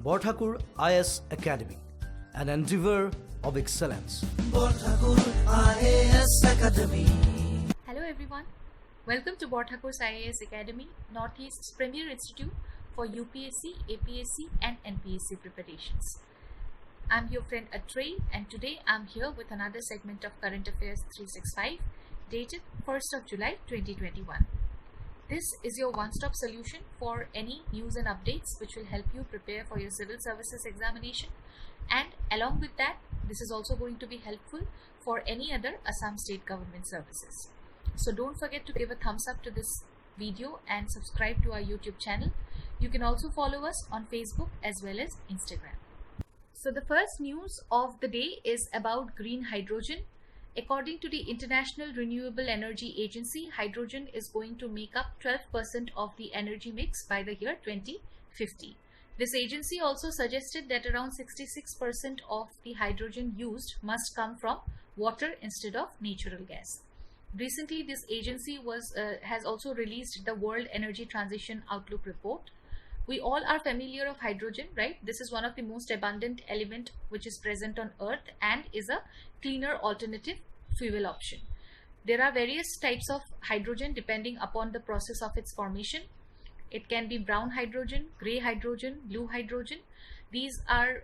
Borthakur IAS Academy, an endeavor of excellence. Borthakur IAS Academy. Hello everyone, welcome to Borthakur's IAS Academy, Northeast's premier institute for UPSC, APSC and NPSC preparations. I'm your friend Atrey, and today I'm here with another segment of Current Affairs 365 dated 1st of July 2021. This is your one-stop solution for any news and updates which will help you prepare for your civil services examination, and along with that, this is also going to be helpful for any other Assam state government services. So don't forget to give a thumbs up to this video and subscribe to our YouTube channel. You can also follow us on Facebook as well as Instagram. So the first news of the day is about green hydrogen. According to the International Renewable Energy Agency, hydrogen is going to make up 12% of the energy mix by the year 2050. This agency also suggested that around 66% of the hydrogen used must come from water instead of natural gas. Recently, this agency has also released the World Energy Transition Outlook report. We all are familiar of hydrogen, right? This is one of the most abundant element which is present on Earth and is a cleaner alternative fuel option. There are various types of hydrogen depending upon the process of its formation. It can be brown hydrogen, grey hydrogen, blue hydrogen. These are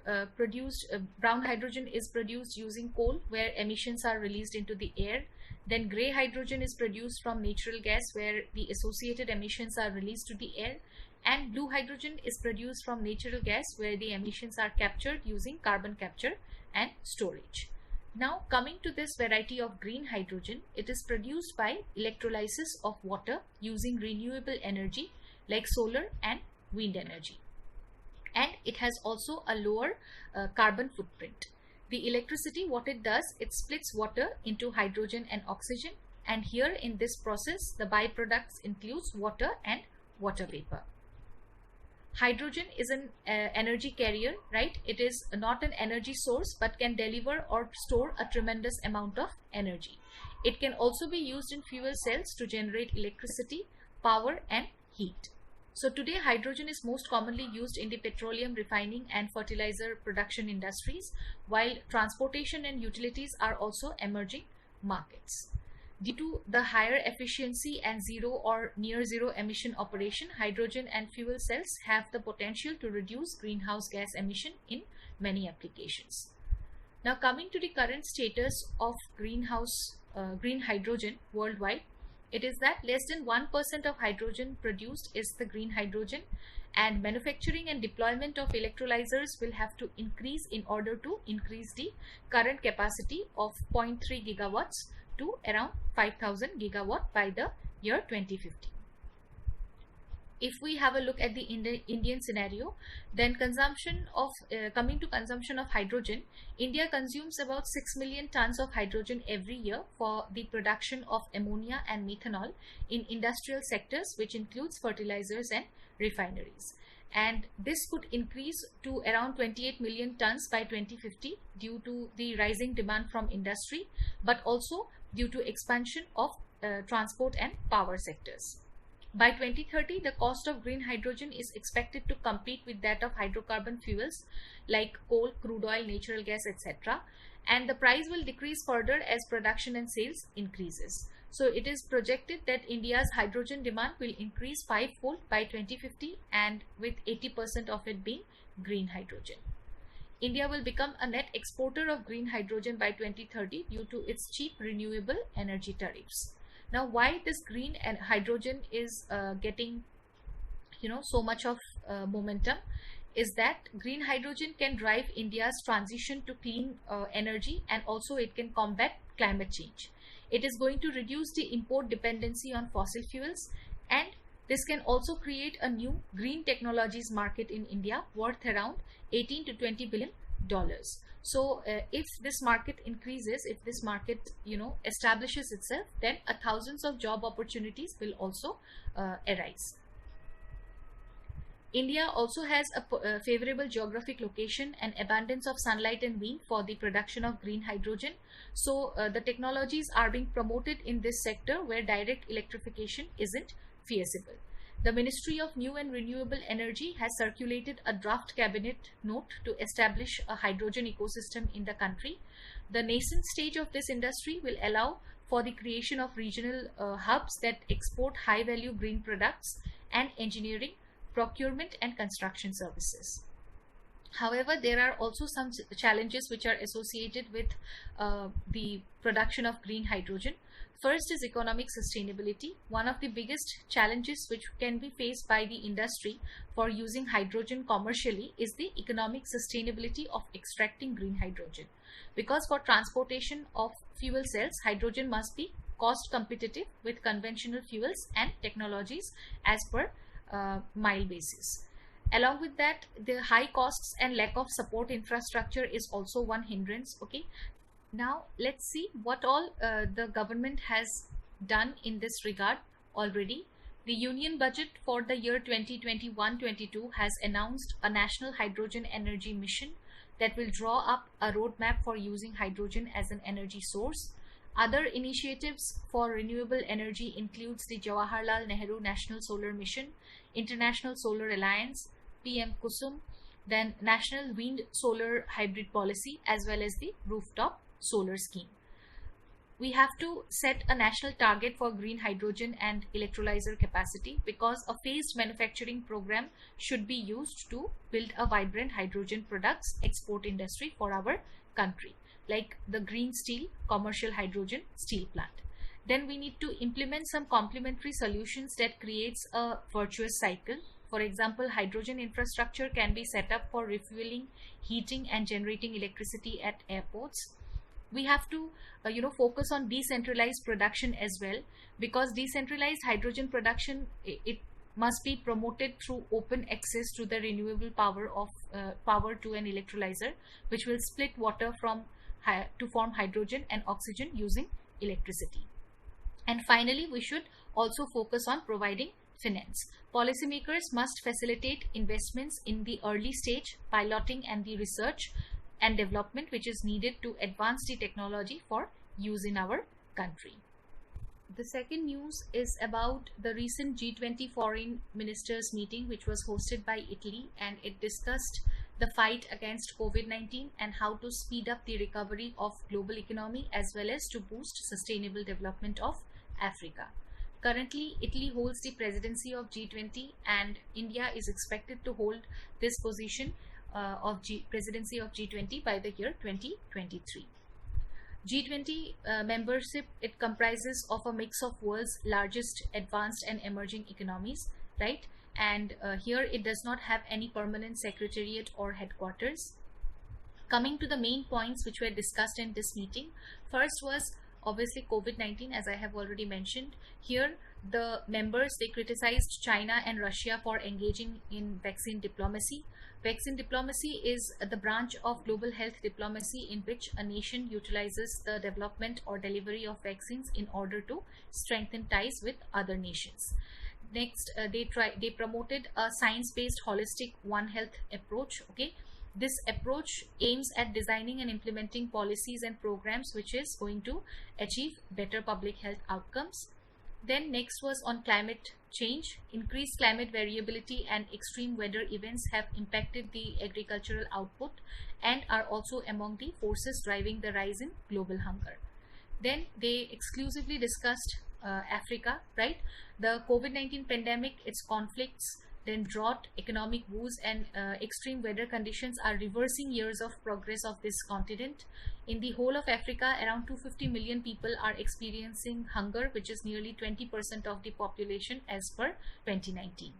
brown hydrogen is produced using coal where emissions are released into the air. Then grey hydrogen is produced from natural gas where the associated emissions are released to the air. And blue hydrogen is produced from natural gas where the emissions are captured using carbon capture and storage. Now coming to this variety of green hydrogen, it is produced by electrolysis of water using renewable energy like solar and wind energy. And it has also a lower carbon footprint. The electricity, what it does, it splits water into hydrogen and oxygen, and here in this process the byproducts includes water and water vapor. Hydrogen is an energy carrier, right? It is not an energy source but can deliver or store a tremendous amount of energy. It can also be used in fuel cells to generate electricity, power and heat. So today hydrogen is most commonly used in the petroleum refining and fertilizer production industries, while transportation and utilities are also emerging markets. Due to the higher efficiency and zero or near zero emission operation, hydrogen and fuel cells have the potential to reduce greenhouse gas emission in many applications. Now coming to the current status of green hydrogen worldwide, it is that less than 1% of hydrogen produced is the green hydrogen, and manufacturing and deployment of electrolyzers will have to increase in order to increase the current capacity of 0.3 gigawatts to around 5,000 gigawatt by the year 2050. If we have a look at the Indian scenario, then coming to consumption of hydrogen, India consumes about 6 million tons of hydrogen every year for the production of ammonia and methanol in industrial sectors, which includes fertilizers and refineries. And this could increase to around 28 million tons by 2050 due to the rising demand from industry, but also due to expansion of transport and power sectors. By 2030, the cost of green hydrogen is expected to compete with that of hydrocarbon fuels like coal, crude oil, natural gas, etc. And the price will decrease further as production and sales increases. So it is projected that India's hydrogen demand will increase fivefold by 2050, and with 80% of it being green hydrogen. India will become a net exporter of green hydrogen by 2030 due to its cheap renewable energy tariffs. Now, why this green and hydrogen is getting so much of momentum is that green hydrogen can drive India's transition to clean energy, and also it can combat climate change. It is going to reduce the import dependency on fossil fuels, and this can also create a new green technologies market in India worth around 18 to 20 billion dollars. So if this market increases, if this market establishes itself, then thousands of job opportunities will also arise. India also has a favorable geographic location and abundance of sunlight and wind for the production of green hydrogen. So the technologies are being promoted in this sector where direct electrification isn't feasible. The Ministry of New and Renewable Energy has circulated a draft cabinet note to establish a hydrogen ecosystem in the country. The nascent stage of this industry will allow for the creation of regional hubs that export high-value green products and engineering, procurement and construction services. However, there are also some challenges which are associated with the production of green hydrogen. First is economic sustainability. One of the biggest challenges which can be faced by the industry for using hydrogen commercially is the economic sustainability of extracting green hydrogen. Because for transportation of fuel cells, hydrogen must be cost competitive with conventional fuels and technologies as per mile basis. Along with that, the high costs and lack of support infrastructure is also one hindrance. Okay, now let's see what all the government has done in this regard already. The Union Budget for the year 2021-22 has announced a national hydrogen energy mission that will draw up a roadmap for using hydrogen as an energy source. Other initiatives for renewable energy includes the Jawaharlal Nehru National Solar Mission, International Solar Alliance, PM Kusum, then National Wind Solar Hybrid Policy, as well as the Rooftop Solar Scheme. We have to set a national target for green hydrogen and electrolyzer capacity, because a phased manufacturing program should be used to build a vibrant hydrogen products export industry for our country, like the green steel commercial hydrogen steel plant. Then we need to implement some complementary solutions that creates a virtuous cycle. For example, hydrogen infrastructure can be set up for refueling, heating and generating electricity at airports. We have to focus on decentralized production as well, because decentralized hydrogen production, it must be promoted through open access to the renewable power of power to an electrolyzer, which will split water to form hydrogen and oxygen using electricity. And finally, we should also focus on providing finance. Policymakers must facilitate investments in the early stage piloting and the research and development which is needed to advance the technology for use in our country. The second news is about the recent G20 foreign ministers meeting, which was hosted by Italy, and it discussed the fight against COVID-19 and how to speed up the recovery of global economy as well as to boost sustainable development of Africa. Currently, Italy holds the presidency of G20 and India is expected to hold this position of presidency of G20 by the year 2023. G20 membership, it comprises of a mix of world's largest advanced and emerging economies, right? And here it does not have any permanent secretariat or headquarters. Coming to the main points which were discussed in this meeting, first was obviously COVID-19, as I have already mentioned. Here the members, they criticized China and Russia for engaging in vaccine diplomacy. Vaccine diplomacy is the branch of global health diplomacy in which a nation utilizes the development or delivery of vaccines in order to strengthen ties with other nations. Next, they promoted a science-based holistic One Health approach. Okay, this approach aims at designing and implementing policies and programs which is going to achieve better public health outcomes. Then next was on climate change. Increased climate variability and extreme weather events have impacted the agricultural output and are also among the forces driving the rise in global hunger. Then they exclusively discussed Africa, right? The COVID-19 pandemic, its conflicts, then drought, economic woes and extreme weather conditions are reversing years of progress of this continent. In the whole of Africa, around 250 million people are experiencing hunger, which is nearly 20% of the population as per 2019.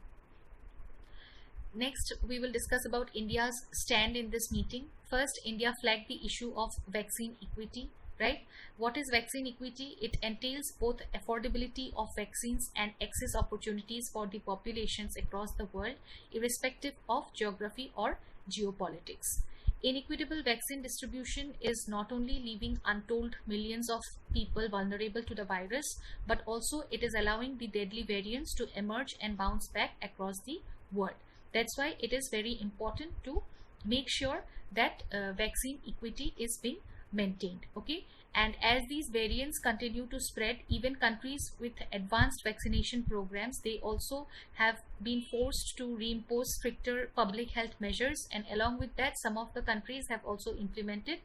Next, we will discuss about India's stand in this meeting. First, India flagged the issue of vaccine equity. Right? What is vaccine equity? It entails both affordability of vaccines and access opportunities for the populations across the world, irrespective of geography or geopolitics. Inequitable vaccine distribution is not only leaving untold millions of people vulnerable to the virus, but also it is allowing the deadly variants to emerge and bounce back across the world. That's why it is very important to make sure that vaccine equity is being maintained. Okay, and as these variants continue to spread, even countries with advanced vaccination programs, they also have been forced to reimpose stricter public health measures, and along with that, some of the countries have also implemented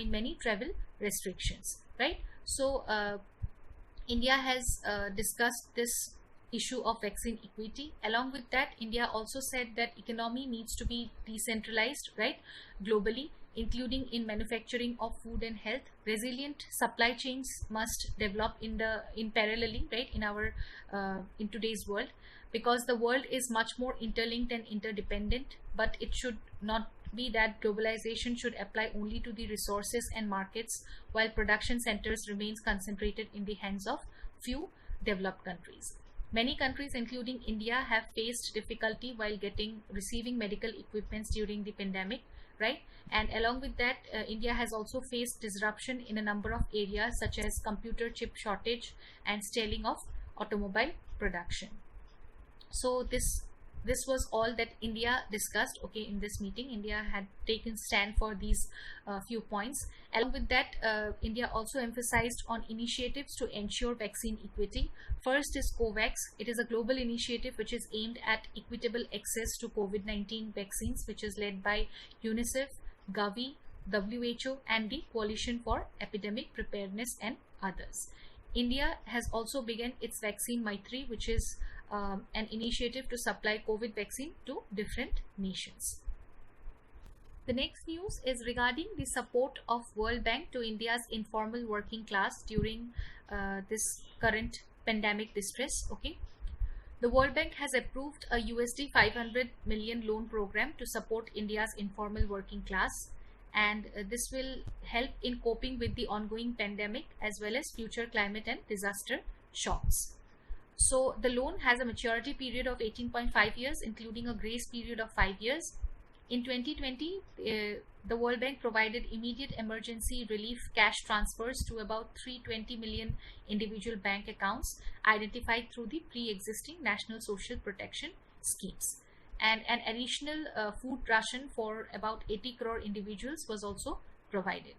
many travel restrictions, right? So India has discussed this issue of vaccine equity. Along with that, India also said that economy needs to be decentralized, right, globally, including in manufacturing of food and health. Resilient supply chains must develop in parallelly, right, in today's world, because the world is much more interlinked and interdependent. But it should not be that globalization should apply only to the resources and markets, while production centers remains concentrated in the hands of few developed countries. Many countries, including India, have faced difficulty while receiving medical equipments during the pandemic, right? And along with that, India has also faced disruption in a number of areas, such as computer chip shortage and stalling of automobile production. So this was all that India discussed, okay, in this meeting. India had taken stand for these few points. Along with that, India also emphasized on initiatives to ensure vaccine equity. First is COVAX. It is a global initiative which is aimed at equitable access to COVID-19 vaccines, which is led by UNICEF, Gavi, WHO, and the Coalition for Epidemic Preparedness and others. India has also begun its Vaccine Maitri, which is an initiative to supply COVID vaccine to different nations. The next news is regarding the support of World Bank to India's informal working class during this current pandemic distress. Okay, the World Bank has approved a USD 500 million loan program to support India's informal working class, and this will help in coping with the ongoing pandemic as well as future climate and disaster shocks. So the loan has a maturity period of 18.5 years, including a grace period of 5 years. In 2020, the World Bank provided immediate emergency relief cash transfers to about 320 million individual bank accounts identified through the pre-existing National Social Protection schemes. And an additional food ration for about 80 crore individuals was also provided.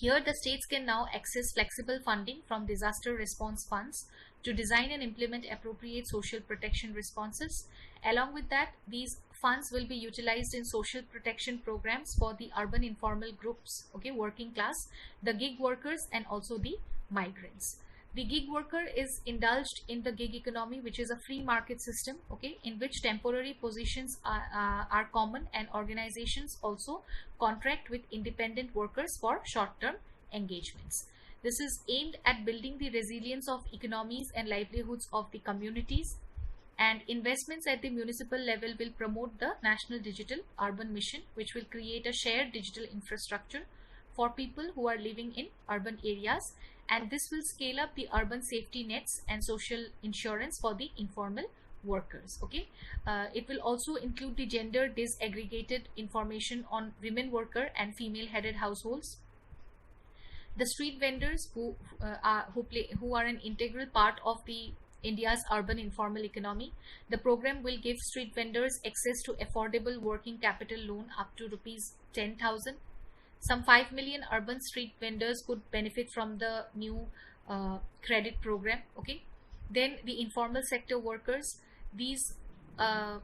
Here, the states can now access flexible funding from disaster response funds to design and implement appropriate social protection responses. Along with that, these funds will be utilized in social protection programs for the urban informal groups, okay, working class, the gig workers, and also the migrants. The gig worker is indulged in the gig economy, which is a free market system, okay, in which temporary positions are common, and organizations also contract with independent workers for short-term engagements. This is aimed at building the resilience of economies and livelihoods of the communities, and investments at the municipal level will promote the National Digital Urban Mission, which will create a shared digital infrastructure for people who are living in urban areas, and this will scale up the urban safety nets and social insurance for the informal workers. Okay, it will also include the gender disaggregated information on women worker and female headed households. The street vendors who are an integral part of the India's urban informal economy. The program will give street vendors access to affordable working capital loan up to rupees 10,000. Some 5 million urban street vendors could benefit from the new credit program. Okay, then the informal sector workers, these are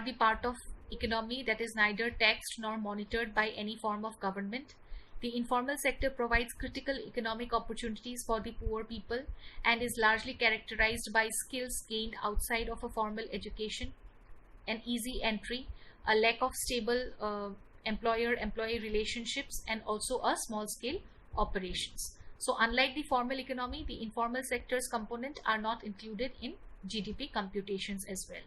the part of economy that is neither taxed nor monitored by any form of government. The informal sector provides critical economic opportunities for the poor people and is largely characterized by skills gained outside of a formal education, an easy entry, a lack of stable employer-employee relationships, and also a small-scale operations. So unlike the formal economy, the informal sector's component are not included in GDP computations as well.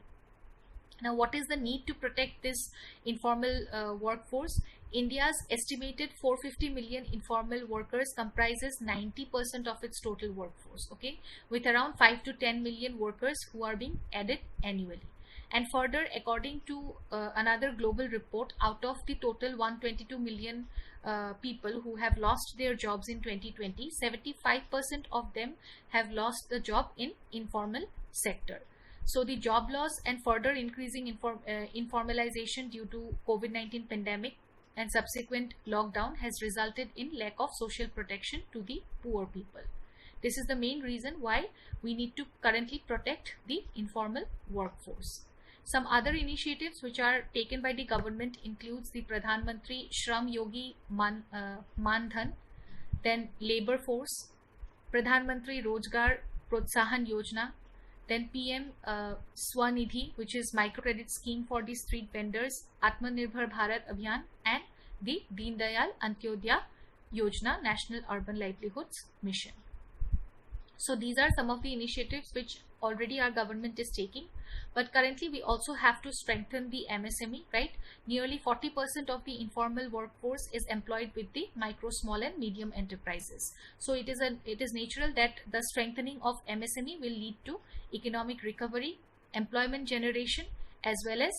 Now, what is the need to protect this informal workforce? India's estimated 450 million informal workers comprises 90% of its total workforce, okay, with around 5 to 10 million workers who are being added annually. And further, according to another global report, out of the total 122 million people who have lost their jobs in 2020, 75% of them have lost the job in informal sector. So the job loss and further increasing informalization due to COVID-19 pandemic and subsequent lockdown has resulted in lack of social protection to the poor people. This is the main reason why we need to currently protect the informal workforce. Some other initiatives which are taken by the government includes the Pradhan Mantri Shram Yogi Man Dhan, then labor force, Pradhan Mantri Rozgar Protsahan Yojana, then PM Swanidhi, which is microcredit scheme for the street vendors, Atmanirbhar Bharat Abhiyan, and the Deen Dayal Antyodaya Yojana, National Urban Livelihoods Mission. So these are some of the initiatives which already our government is taking, but currently we also have to strengthen the MSME, right? Nearly 40% of the informal workforce is employed with the micro, small and medium enterprises. So it is natural that the strengthening of MSME will lead to economic recovery, employment generation, as well as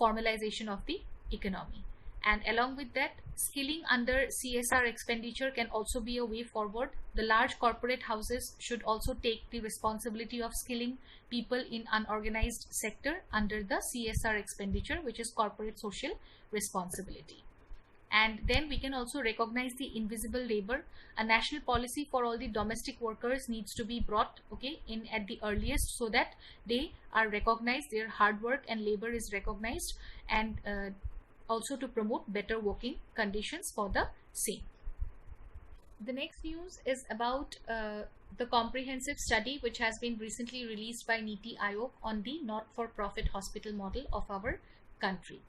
formalization of the economy. And along with that, skilling under CSR expenditure can also be a way forward. The large corporate houses should also take the responsibility of skilling people in unorganized sector under the CSR expenditure, which is corporate social responsibility. And then we can also recognize the invisible labor. A national policy for all the domestic workers needs to be brought in at the earliest, so that they are recognized, their hard work and labor is recognized, and also to promote better working conditions for the same. The next news is about the comprehensive study which has been recently released by NITI Aayog on the not-for-profit hospital model of our country.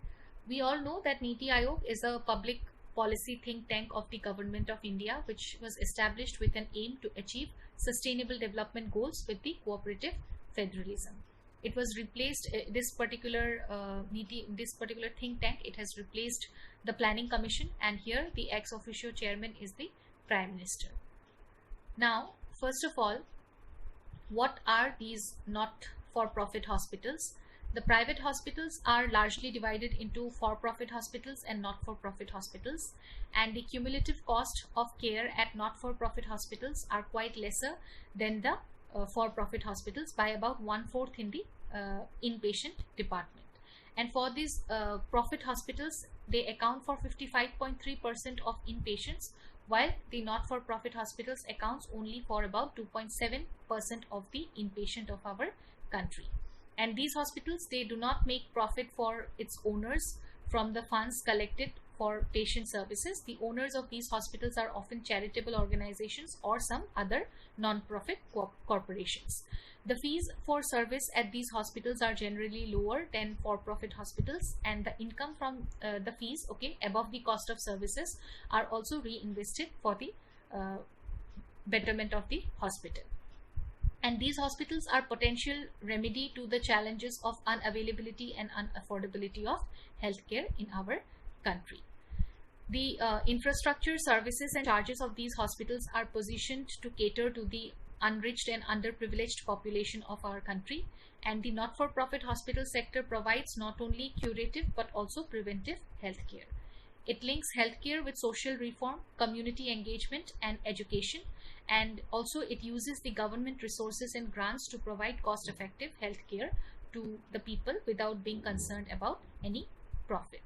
We all know that NITI Aayog is a public policy think tank of the Government of India, which was established with an aim to achieve sustainable development goals with the cooperative federalism. It was replaced, this particular think tank, it has replaced the Planning Commission, and here the ex officio chairman is the Prime Minister. Now, first of all, what are these not-for-profit hospitals? The private hospitals are largely divided into for-profit hospitals and not-for-profit hospitals, and the cumulative cost of care at not-for-profit hospitals are quite lesser than the for-profit hospitals by about 1/4 in the inpatient department. And for these profit hospitals, they account for 55.3% of inpatients, while the not-for-profit hospitals accounts only for about 2.7% of the inpatient of our country. And these hospitals, they do not make profit for its owners from the funds collected for patient services. The owners of these hospitals are often charitable organizations or some other non-profit corporations. The fees for service at these hospitals are generally lower than for-profit hospitals, and the income from the fees above the cost of services are also reinvested for the betterment of the hospital. And these hospitals are potential remedy to the challenges of unavailability and unaffordability of healthcare in our country. The infrastructure, services and charges of these hospitals are positioned to cater to the unreached and underprivileged population of our country, and the not-for-profit hospital sector provides not only curative but also preventive healthcare. It links healthcare with social reform, community engagement and education, and also it uses the government resources and grants to provide cost-effective healthcare to the people without being concerned about any profit.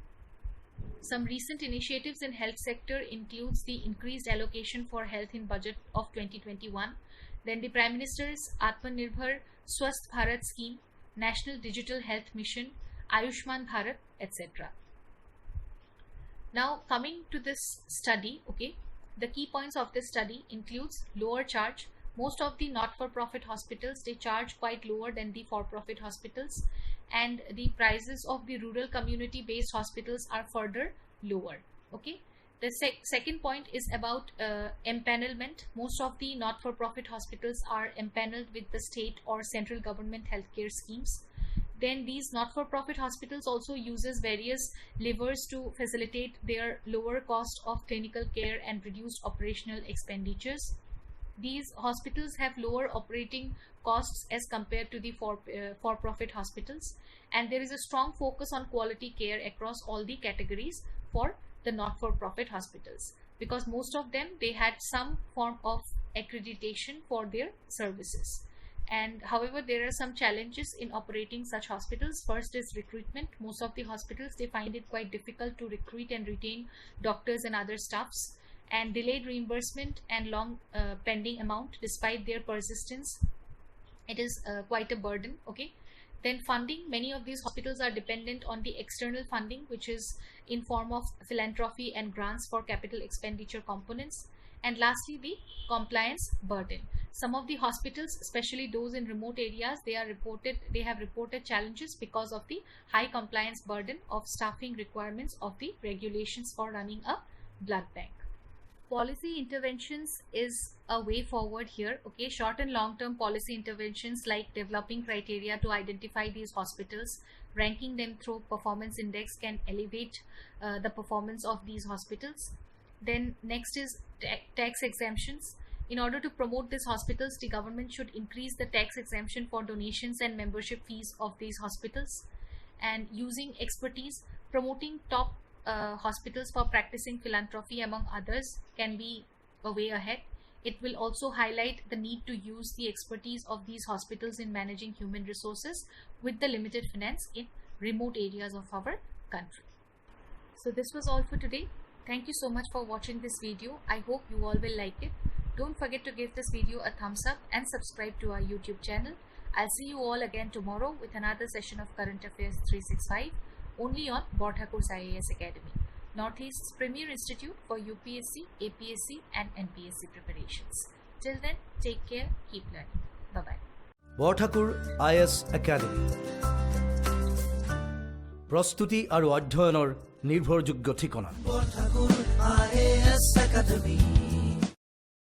Some recent initiatives in health sector includes the increased allocation for health in budget of 2021, then the Prime Minister's Atmanirbhar Swasth Bharat scheme, National Digital Health Mission, Ayushman Bharat, etc. Now coming to this study, the key points of this study includes lower charge. Most of the not-for-profit hospitals, they charge quite lower than the for-profit hospitals, and the prices of the rural community-based hospitals are further lower. The second point is about empanelment. Most of the not-for-profit hospitals are empaneled with the state or central government healthcare schemes. Then these not-for-profit hospitals also uses various levers to facilitate their lower cost of clinical care and reduced operational expenditures. These hospitals have lower operating costs as compared to the for-profit hospitals, and there is a strong focus on quality care across all the categories for the not-for-profit hospitals, because most of them, they had some form of accreditation for their services. And however, there are some challenges in operating such hospitals. First is recruitment. Most of the hospitals, they find it quite difficult to recruit and retain doctors and other staffs, and delayed reimbursement and long pending amount despite their persistence. It is quite a burden. Okay. Then funding. Many of these hospitals are dependent on the external funding, which is in form of philanthropy and grants for capital expenditure components. And lastly, the compliance burden. Some of the hospitals, especially those in remote areas, they have reported challenges because of the high compliance burden of staffing requirements of the regulations for running a blood bank. Policy interventions is a way forward here. Okay, short and long term policy interventions like developing criteria to identify these hospitals, ranking them through performance index can elevate the performance of these hospitals. Then next is tax exemptions. In order to promote these hospitals, the government should increase the tax exemption for donations and membership fees of these hospitals. And using expertise, promoting top hospitals for practicing philanthropy among others can be a way ahead. It will also highlight the need to use the expertise of these hospitals in managing human resources with the limited finance in remote areas of our country. So this was all for today. Thank you so much for watching this video. I hope you all will like it. Don't forget to give this video a thumbs up and subscribe to our YouTube channel. I'll see you all again tomorrow with another session of Current Affairs 365 only on Borthakur's IAS Academy, Northeast's premier institute for UPSC, APSC and NPSC preparations. Till then, take care, keep learning. Bye-bye. Borthakur IAS academy প্ৰস্তুতি আৰু অধ্যয়নৰ নিৰ্ভৰযোগ্য ঠিকনা Borthakur IAS Academy